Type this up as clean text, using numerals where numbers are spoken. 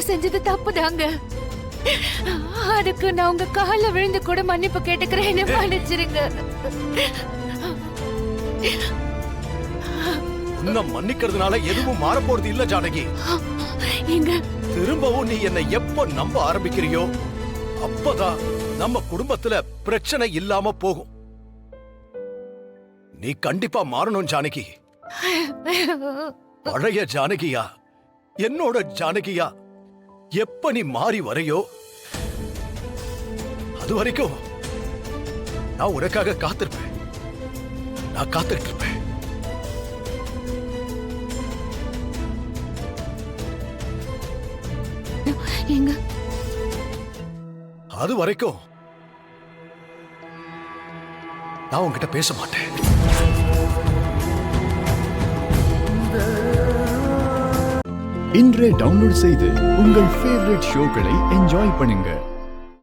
நான் செஞ்சது தப்புதாங்க. அதுக்கு நான் உங்க கால்ல விழுந்து கூட மன்னிப்பு கேட்டுக்கிறேன். என்ன மன்னிச்சிருங்க. உன்னை மன்னிக்கிறதுனால எதுவும் மாற போறது இல்ல ஜானகி. எங்க திரும்பவும் நீ என்னை எப்ப நம்ப ஆரம்பிக்கிறியோ அப்பதான் நம்ம குடும்பத்துல பிரச்சனை இல்லாம போகும். நீ கண்டிப்பா மாறணும் ஜானகி. பழைய ஜானகியா என்னோட ஜானகியா எப்ப நீ மாறி வரையோ அது வரைக்கும் நான் உனக்காக காத்திருப்பேன். நான் காத்துக்கிட்டு இருப்பேன். எங்க அது வரைக்கும் நான் உன்கிட்ட பேச மாட்டேன். இன்றே டவுன்லோட் செய்து உங்கள் ஃபேவரட் ஷோக்களை என்ஜாய் பண்ணுங்க.